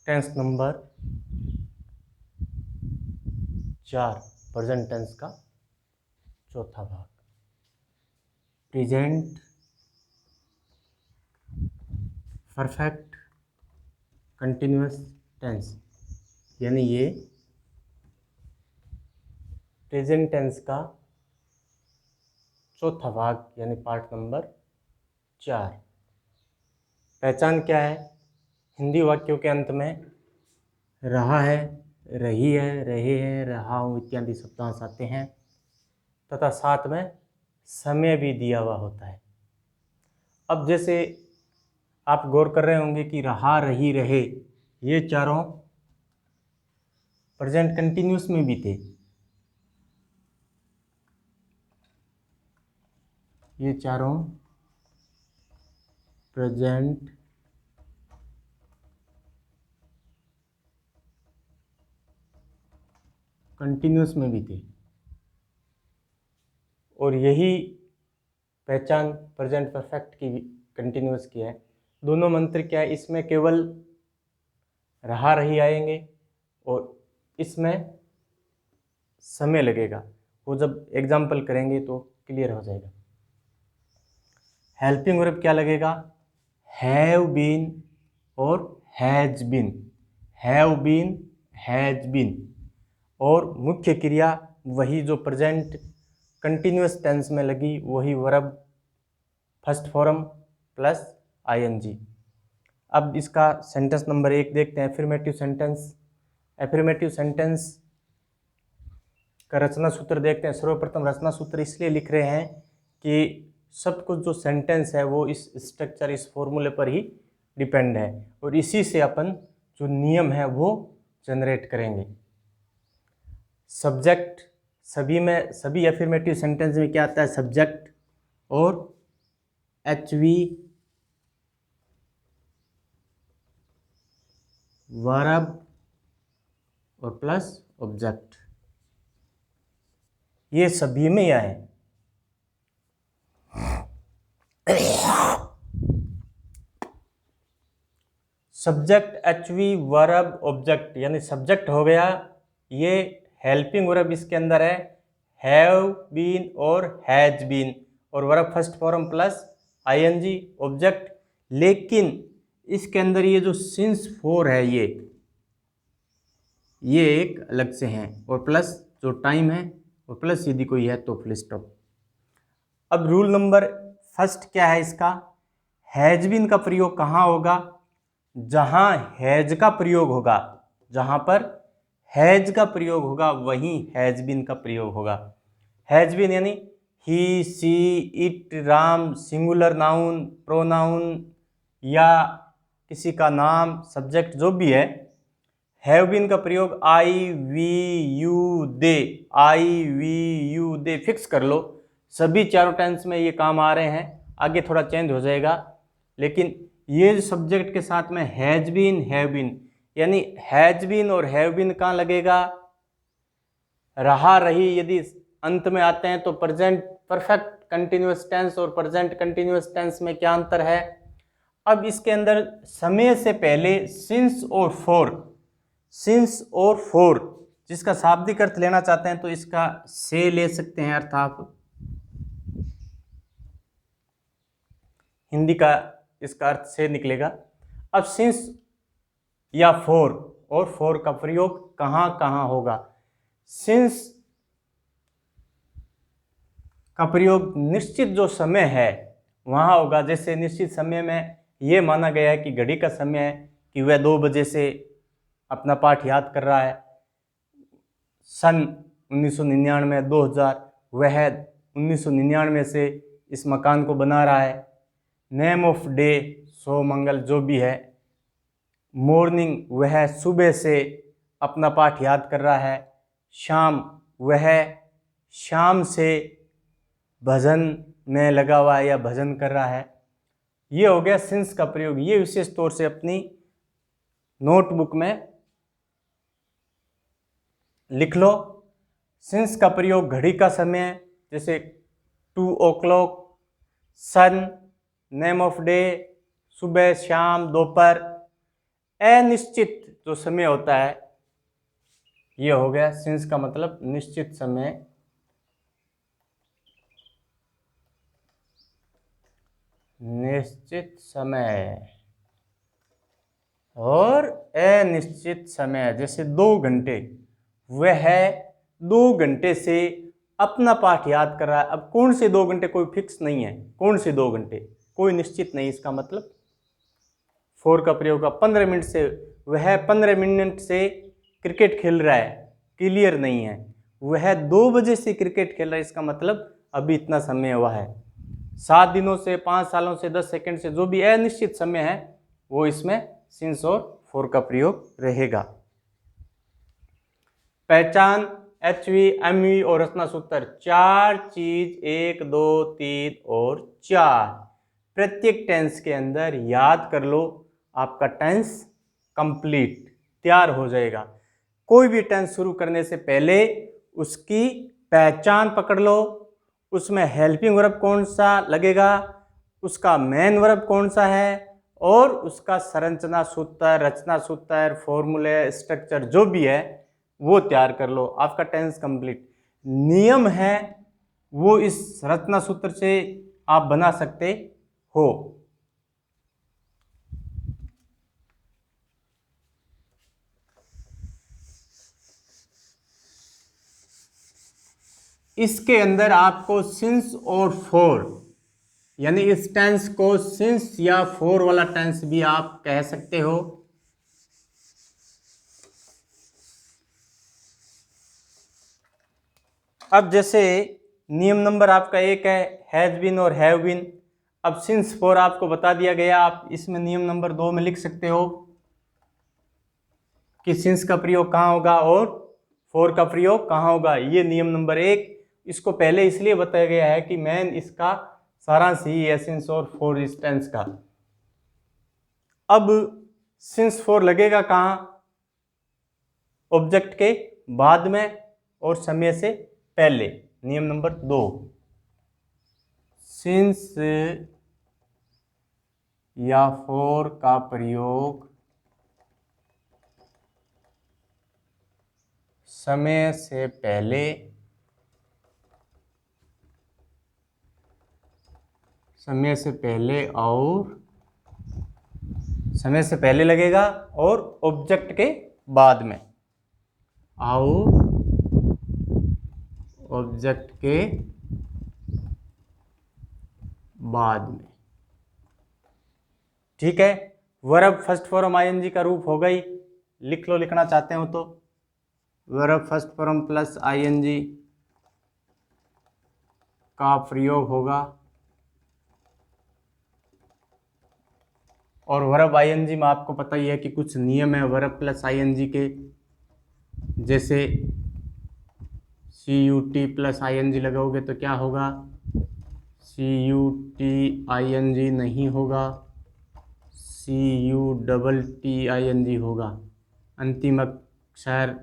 Tense number 4 present tense का चौथा भाग। प्रेजेंट परफेक्ट कंटिन्यूअस टेंस, यानी ये प्रेजेंट टेंस का चौथा भाग यानी पार्ट नंबर 4। पहचान क्या है? हिंदी वाक्यों के अंत में रहा है, रही है, रहे हैं, रहा हूँ इत्यादि शब्दांश आते हैं तथा साथ में समय भी दिया हुआ होता है। अब जैसे आप गौर कर रहे होंगे कि रहा, रही, रहे ये चारों प्रेजेंट कंटिन्यूअस में भी थे। ये चारों प्रेजेंट कंटिन्यूअस में भी थे और यही पहचान प्रेजेंट परफेक्ट की कंटिन्यूअस की है। दोनों मंत्र क्या है? इसमें केवल रहा, रही आएंगे और इसमें समय लगेगा। वो जब एग्जाम्पल करेंगे तो क्लियर हो जाएगा। हेल्पिंग वर्ब क्या लगेगा? हैव बीन और has been, have been, has been. और मुख्य क्रिया वही जो प्रेजेंट कंटिन्यूअस टेंस में लगी, वही verb first form plus ING. अब इसका सेंटेंस नंबर 1 देखते हैं, एफर्मेटिव सेंटेंस। एफर्मेटिव सेंटेंस का रचना सूत्र देखते हैं। सर्वप्रथम रचना सूत्र इसलिए लिख रहे हैं कि सब कुछ जो सेंटेंस है वो इस स्ट्रक्चर, इस फॉर्मूले पर ही डिपेंड है और इसी से अपन जो नियम है वो जनरेट करेंगे। सब्जेक्ट सभी एफर्मेटिव सेंटेंस में क्या आता है? सब्जेक्ट और एचवी वर्ब और प्लस ऑब्जेक्ट, ये सभी में आए। सब्जेक्ट, एचवी, वर्ब, ऑब्जेक्ट, यानी सब्जेक्ट हो गया, ये हेल्पिंग वर्ब इसके अंदर है, हैव बीन और हैज बीन, और verb first form plus ING object. लेकिन इसके अंदर ये जो सिंस फोर है ये एक अलग से हैं, और प्लस जो टाइम है और प्लस यदि कोई है तो फुल स्टॉप। अब रूल नंबर फर्स्ट क्या है इसका? हैज बीन का प्रयोग कहाँ होगा? जहां हैज का प्रयोग होगा, जहां पर हैज का प्रयोग होगा वहीं हैज बीन का प्रयोग होगा। हैज बीन यानी he, she, it, Ram, singular noun, pronoun या किसी का नाम, सब्जेक्ट जो भी है। हैव बीन का प्रयोग I, we, you, they, I, we, you, they fix कर लो। सभी चारों टेंस में ये काम आ रहे हैं। आगे थोड़ा चेंज हो जाएगा, लेकिन ये सब्जेक्ट के साथ में हैज बीन, हैव बीन, यानी हैज बीन और हैव बीन कहाँ लगेगा? रहा, रही यदि अंत में आते हैं तो प्रेजेंट परफेक्ट कंटिन्यूअस टेंस और प्रेजेंट कंटिन्यूअस टेंस में क्या अंतर है? अब इसके अंदर समय से पहले सिंस और फोर, सिंस और फोर जिसका शाब्दिक अर्थ लेना चाहते हैं तो इसका से ले सकते हैं, अर्थ आप हिंदी का इसका अर्थ से निकलेगा। अब सिंस या फोर और फोर का प्रयोग कहां कहां होगा? सिंस का प्रयोग निश्चित जो समय है वहां होगा। जैसे निश्चित समय में यह माना गया है कि घड़ी का समय है कि वह 2 बजे से अपना पाठ याद कर रहा है। सन 1999, 2000, वह 1999 से इस मकान को बना रहा है। नेम ऑफ डे, सो मंगल जो भी है। मॉर्निंग, वह सुबह से अपना पाठ याद कर रहा है। शाम, वह शाम से भजन में लगा हुआ है या भजन कर रहा है। ये हो गया सिंस का प्रयोग। ये विशेष तौर से अपनी नोटबुक में लिख लो। सिंस का प्रयोग घड़ी का समय, जैसे 2 o'clock, sun, name of day, सुबह, शाम, दोपहर। अनिश्चित जो समय होता है ये हो गया सिंस का मतलब निश्चित समय, निश्चित समय और अनिश्चित समय। जैसे 2 घंटे, वह 2 घंटे से अपना पाठ याद कर रहा है। अब कौन से 2 घंटे, कोई फिक्स नहीं है, कौन से 2 घंटे कोई निश्चित नहीं। इसका मतलब फोर का प्रयोग का 15 मिनट से, वह 15 मिनट से क्रिकेट खेल रहा है, क्लियर नहीं है। वह 2 बजे से क्रिकेट खेल रहा है, इसका मतलब अभी इतना समय हुआ है। 7 दिनों से, 5 सालों से, 10 सेकंड से, जो भी अनिश्चित समय है वो इसमें सिंस और फोर का प्रयोग रहेगा। पहचान HV, MV और रचना सूत्र, 4 चीज 1, 2, 3 और 4 प्रत्येक टेंस के अंदर याद कर लो, आपका टेंस कंप्लीट तैयार हो जाएगा। कोई भी टेंस शुरू करने से पहले उसकी पहचान पकड़ लो, उसमें हेल्पिंग वर्ब कौन सा लगेगा, उसका मेन वर्ब कौन सा है, और उसका संरचना सूत्र, रचना सूत्र, फॉर्मूले, स्ट्रक्चर जो भी है वो तैयार कर लो, आपका टेंस कंप्लीट। नियम है वो इस रचना सूत्र से आप बना सकते हो। इसके अंदर आपको सिंस और फोर, यानी इस टेंस को सिंस या फोर वाला टेंस भी आप कह सकते हो। अब जैसे नियम नंबर आपका 1 है हैज बीन और हैव बीन। अब सिंस फोर आपको बता दिया गया, आप इसमें नियम नंबर 2 में लिख सकते हो कि सिंस का प्रयोग कहाँ होगा और फोर का प्रयोग कहाँ होगा। ये नियम नंबर 1, इसको पहले इसलिए बताया गया है कि मैन इसका सारांश ही है सिंस और फोर इस टेंस का। अब सिंस फोर लगेगा कहाँ, ऑब्जेक्ट के बाद में और समय से पहले। नियम नंबर 2, सिंस या फोर का प्रयोग समय से पहले, समय से पहले और समय से पहले लगेगा और ऑब्जेक्ट के बाद में, और ऑब्जेक्ट के बाद में। ठीक है, वर्ब फर्स्ट फॉर्म आईएनजी का रूप हो गई, लिख लो लिखना चाहते हो तो। Verb first form plus ING का प्रयोग होगा, और वर्ब आईएनजी में आपको पता ही है कि कुछ नियम है वर्ब प्लस आईएनजी के। जैसे CUT प्लस आईएनजी लगाओगे तो क्या होगा, CUT ING नहीं होगा, CUTT ING होगा। अंतिम अक्षर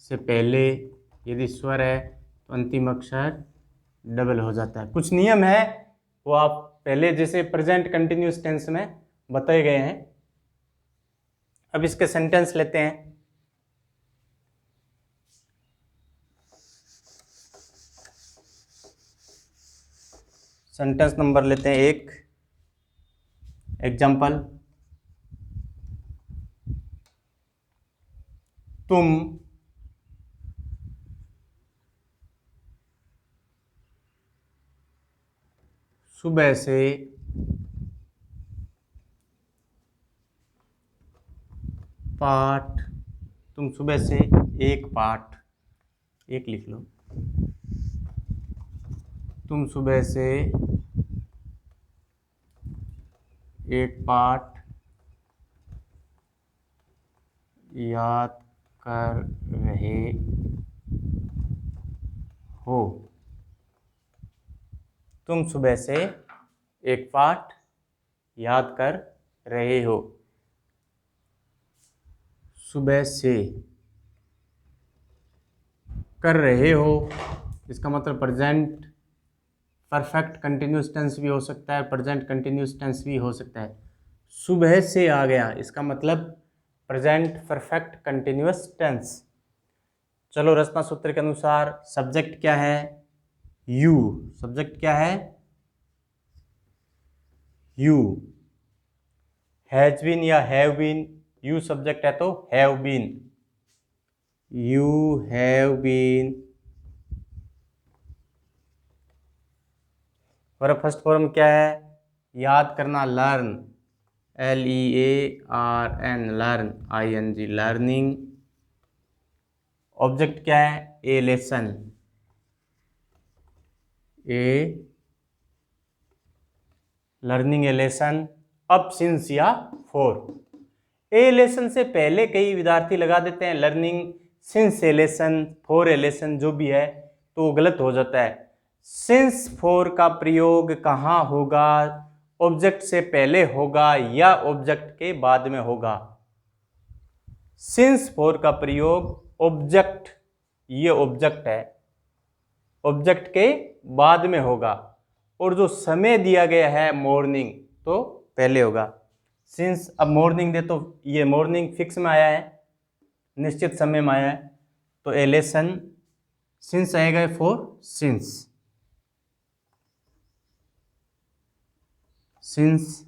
से पहले यदि स्वर है तो अंतिम अक्षर डबल हो जाता है। कुछ नियम है वो आप पहले जैसे प्रेजेंट कंटिन्यूस टेंस में बताए गए हैं। अब इसके सेंटेंस लेते हैं। सेंटेंस नंबर लेते हैं 1, एग्जाम्पल, तुम सुबह से पाठ, तुम सुबह से एक पाठ, एक लिख लो, तुम सुबह से एक पाठ याद कर रहे हो। तुम सुबह से एक पाठ याद कर रहे हो। सुबह से कर रहे हो, इसका मतलब प्रेजेंट परफेक्ट कंटिन्यूस टेंस भी हो सकता है, प्रेजेंट कंटिन्यूस टेंस भी हो सकता है। सुबह से आ गया, इसका मतलब प्रेजेंट परफेक्ट कंटिन्यूअस टेंस। चलो रचना सूत्र के अनुसार सब्जेक्ट क्या है, यू। सब्जेक्ट क्या है, यू। हैज बीन या हैव बीन, यू सब्जेक्ट है तो have been, you have been. Verb first form क्या है, याद करना, learn, LEARN, learn, ING, learning. Object क्या है, a lesson, a learning a lesson. अब सिंस या फॉर, ए लेसन से पहले कई विद्यार्थी लगा देते हैं learning since a lesson, for a lesson, जो भी है तो वो गलत हो जाता है। सिंस फॉर का प्रयोग कहाँ होगा, ऑब्जेक्ट से पहले होगा या ऑब्जेक्ट के बाद में होगा। सिंस फॉर का प्रयोग ऑब्जेक्ट, ये ऑब्जेक्ट है, ऑब्जेक्ट के बाद में होगा, और जो समय दिया गया है मॉर्निंग तो पहले होगा। सिंस, अब मॉर्निंग दे तो ये मॉर्निंग फिक्स में आया है, निश्चित समय में आया है, तो ए लेसन सिंस आएगा for since, since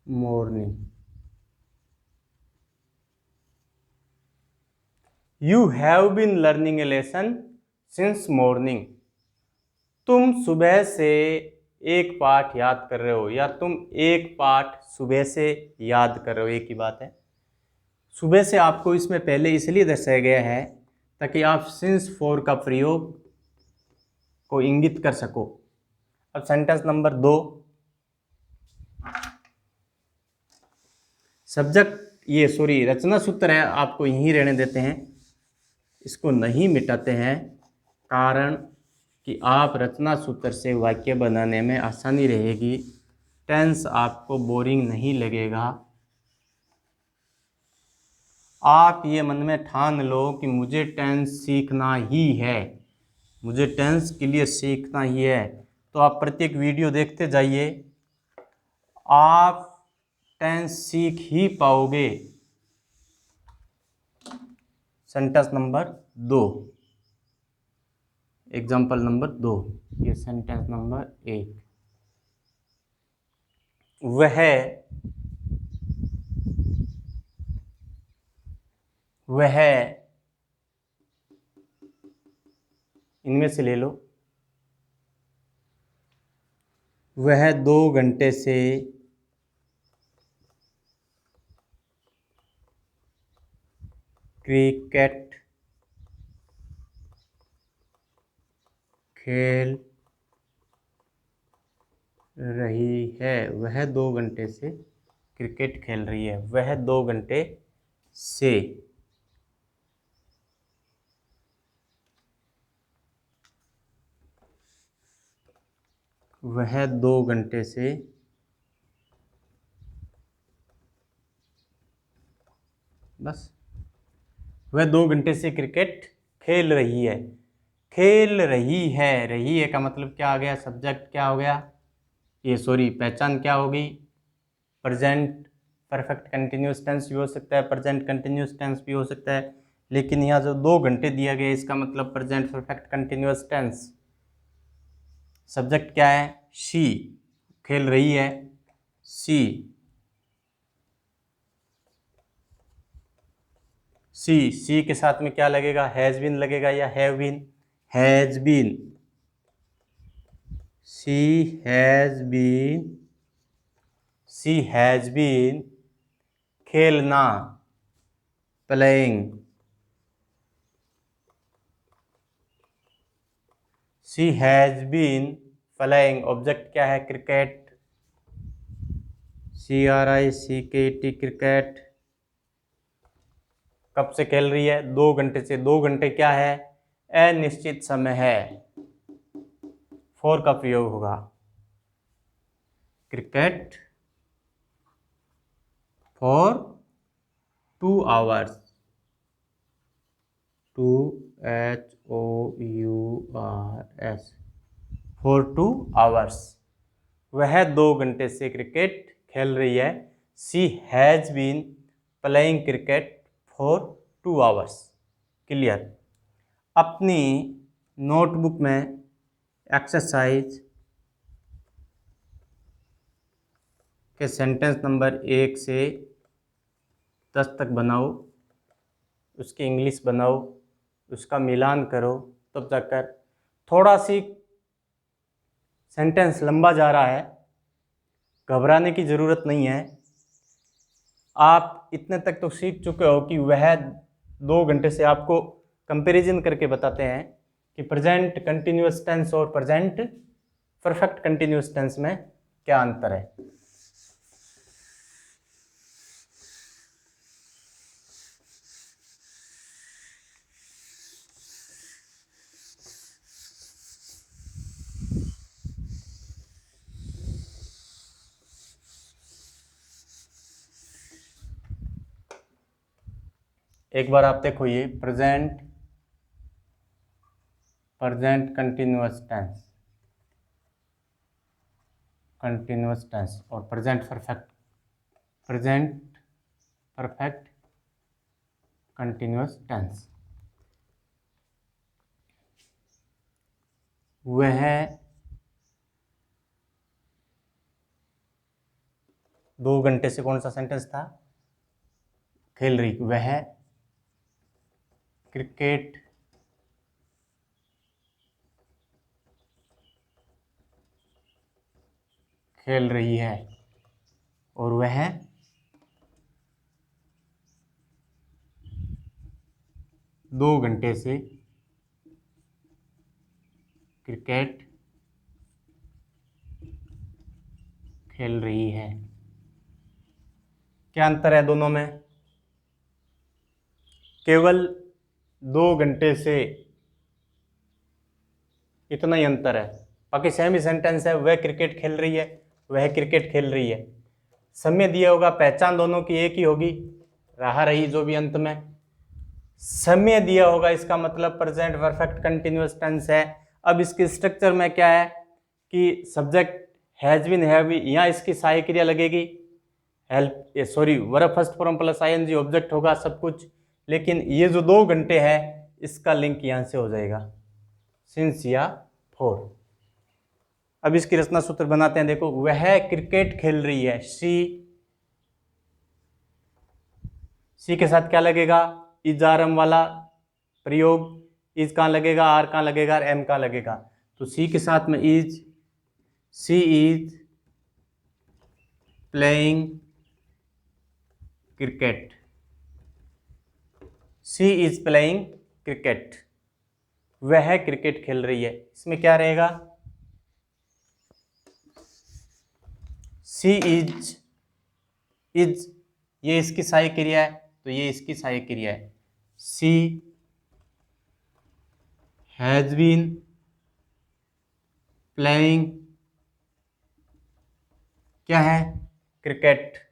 morning. You have been learning a lesson since morning. तुम सुबह से एक पाठ याद कर रहे हो, या तुम एक पाठ सुबह से याद कर रहे हो, एक ही बात है। सुबह से आपको इसमें पहले इसलिए दर्शाया गया है ताकि आप सिंस फॉर का प्रयोग को इंगित कर सको। अब सेंटेंस नंबर 2, सब्जेक्ट, ये सॉरी रचना सूत्र है, आपको यहीं रहने देते हैं, इसको नहीं मिटाते हैं, कारण कि आप रचना सूत्र से वाक्य बनाने में आसानी रहेगी, टेंस आपको बोरिंग नहीं लगेगा। आप ये मन में ठान लो कि मुझे टेंस सीखना ही है, मुझे टेंस के लिए सीखना ही है, तो आप प्रत्येक वीडियो देखते जाइए, आप टेंस सीख ही पाओगे। सेंटेंस नंबर 2, एग्जाम्पल नंबर 2, ये सेंटेंस नंबर 1, वह इनमें से ले लो, वह 2 घंटे से क्रिकेट खेल रही है, वह 2 घंटे से क्रिकेट खेल रही है, वह 2 घंटे से, वह 2 घंटे से बस, वह 2 घंटे से क्रिकेट खेल रही है। खेल रही है का मतलब क्या आ गया, सब्जेक्ट क्या हो गया, ये सॉरी पहचान क्या होगी, प्रेजेंट परफेक्ट कंटिन्यूअस टेंस भी हो सकता है, प्रेजेंट कंटिन्यूअस टेंस भी हो सकता है, लेकिन यहाँ जो 2 घंटे दिया गया इसका मतलब present perfect continuous tense. Subject क्या है, शी, खेल रही है, सी, सी के साथ में क्या लगेगा, हैज बीन लगेगा या have been, has been, she has been, she has been, खेलना, playing, she has been playing. Object क्या है, क्रिकेट, CRICKET, क्रिकेट। कब से खेल रही है, 2 घंटे से, 2 घंटे क्या है, अनिश्चित समय है, फॉर का प्रयोग होगा, cricket for 2 hours, 2HOURS, for 2 hours, वह 2 घंटे से क्रिकेट खेल रही है। She has been playing cricket for 2 hours. Clear. अपनी नोटबुक में एक्सरसाइज के सेंटेंस नंबर 1 से 10 तक बनाओ, उसकी इंग्लिश बनाओ, उसका मिलान करो, तब जाकर थोड़ा सी सेंटेंस लंबा जा रहा है, घबराने की ज़रूरत नहीं है। आप इतने तक तो सीख चुके हो कि वह 2 घंटे से आपको कंपैरिजन करके बताते हैं कि प्रेजेंट कंटिन्यूअस टेंस और प्रेजेंट परफेक्ट कंटिन्यूअस टेंस में क्या अंतर है। एक बार आप देखो, ये प्रेजेंट कंटिन्यूअस टेंस और प्रेजेंट परफेक्ट कंटिन्यूअस टेंस, वह 2 घंटे से कौन सा सेंटेंस था, खेल रही, वह क्रिकेट खेल रही है और वह 2 घंटे से क्रिकेट खेल रही है। क्या अंतर है दोनों में? केवल 2 घंटे से, इतना ही अंतर है। बाकी सेम ही सेंटेंस है, वह क्रिकेट खेल रही है, वह क्रिकेट खेल रही है। समय दिया होगा, पहचान दोनों की एक ही होगी, रहा रही जो भी अंत में समय दिया होगा, इसका मतलब प्रेजेंट परफेक्ट कंटिन्यूअस टेंस है। अब इसके स्ट्रक्चर में क्या है कि सब्जेक्ट हैज बीन हैव, यहाँ इसकी सहायक क्रिया लगेगी, verb first form plus ING object होगा सब कुछ। लेकिन ये जो 2 घंटे है, इसका लिंक यहाँ से हो जाएगा सिंस या फॉर। अब इसकी रचना सूत्र बनाते हैं। देखो, वह क्रिकेट खेल रही है, सी के साथ क्या लगेगा, इज आर एम वाला प्रयोग। इज कहाँ लगेगा, आर कहाँ लगेगा, एम कहाँ लगेगा। तो सी के साथ में is, she is playing cricket, she is playing cricket, वह क्रिकेट खेल रही है। इसमें क्या रहेगा, सी इज ये इसकी सहायक क्रिया है, तो ये इसकी सहायक क्रिया है। सी हैज बीन प्लेइंग, क्या है, cricket.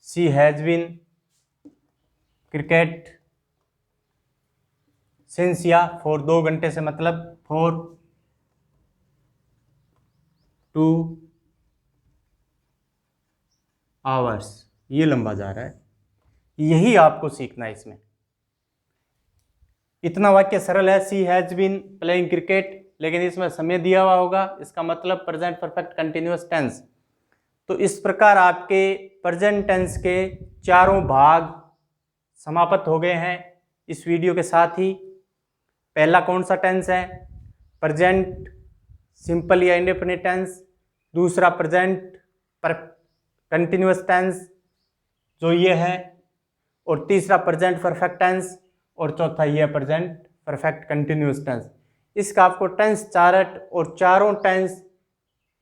She has been cricket since या फॉर, 2 घंटे से मतलब फॉर 2 आवर्स। ये लंबा जा रहा है, यही आपको सीखना है इसमें। इतना वाक्य सरल है, she has been playing cricket, लेकिन इसमें समय दिया हुआ होगा, इसका मतलब प्रेजेंट परफेक्ट कंटिन्यूअस टेंस। तो इस प्रकार आपके प्रेजेंट टेंस के चारों भाग समाप्त हो गए हैं इस वीडियो के साथ ही। पहला कौन सा टेंस है, प्रेजेंट सिंपल या इंडेफिनिट टेंस। दूसरा प्रेजेंट कंटिन्यूअस टेंस जो ये है, और तीसरा प्रेजेंट परफेक्ट टेंस, और चौथा ये प्रेजेंट परफेक्ट कंटिन्यूअस टेंस। इसका आपको टेंस चार्ट और चारों टेंस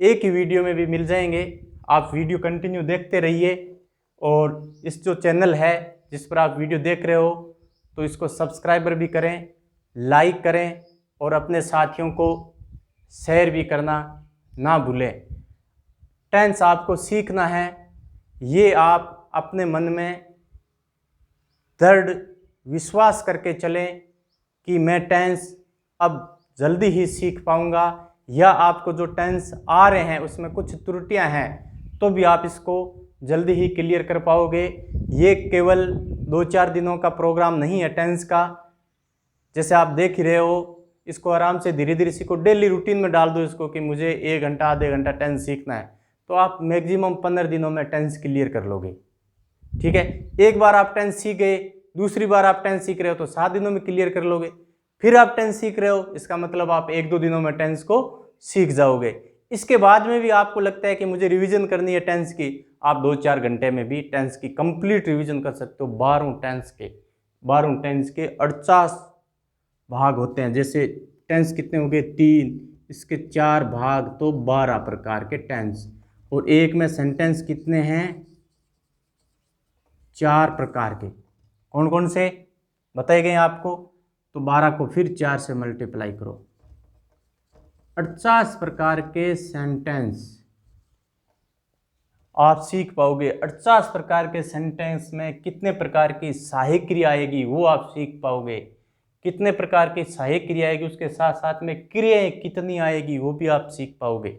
एक ही वीडियो में भी मिल जाएंगे। आप वीडियो कंटिन्यू देखते रहिए, और इस जो चैनल है जिस पर आप वीडियो देख रहे हो, तो इसको सब्सक्राइबर भी करें, लाइक करें, और अपने साथियों को शेयर भी करना ना भूलें। टेंस आपको सीखना है, ये आप अपने मन में दृढ़ विश्वास करके चलें कि मैं टेंस अब जल्दी ही सीख पाऊंगा, या आपको जो टेंस आ रहे हैं उसमें कुछ त्रुटियां हैं तो भी आप इसको जल्दी ही क्लियर कर पाओगे। ये केवल 2-4 दिनों का प्रोग्राम नहीं है टेंस का, जैसे आप देख ही रहे हो। इसको आराम से धीरे धीरे सीखो, डेली रूटीन में डाल दो इसको कि मुझे 1 घंटा आधे घंटा टेंस सीखना है, तो आप मैक्सिमम 15 दिनों में टेंस क्लियर कर लोगे। ठीक है, एक बार आप टेंस सीख गए, दूसरी बार आप टेंस सीख रहे हो तो 7 दिनों में क्लियर कर लोगे। फिर आप टेंस सीख रहे हो, इसका मतलब आप 1-2 दिनों में टेंस को सीख जाओगे। इसके बाद में भी आपको लगता है कि मुझे रिवीजन करनी है टेंस की, आप 2-4 घंटे में भी टेंस की कंप्लीट रिवीजन कर सकते हो। 12 टेंस के 48 भाग होते हैं। जैसे टेंस कितने हो गए 3, इसके 4 भाग तो 12 प्रकार के टेंस। और एक में सेंटेंस कितने हैं 4 प्रकार के। कौन कौन से बताए गए आपको, तो 12 को फिर 4 से मल्टीप्लाई करो, 48 प्रकार के सेंटेंस आप सीख पाओगे। 48 प्रकार के सेंटेंस में कितने प्रकार की सहायक क्रिया आएगी वो आप सीख पाओगे। कितने प्रकार की सहायक क्रिया आएगी, उसके साथ साथ में क्रियाएं कितनी आएगी वो भी आप सीख पाओगे।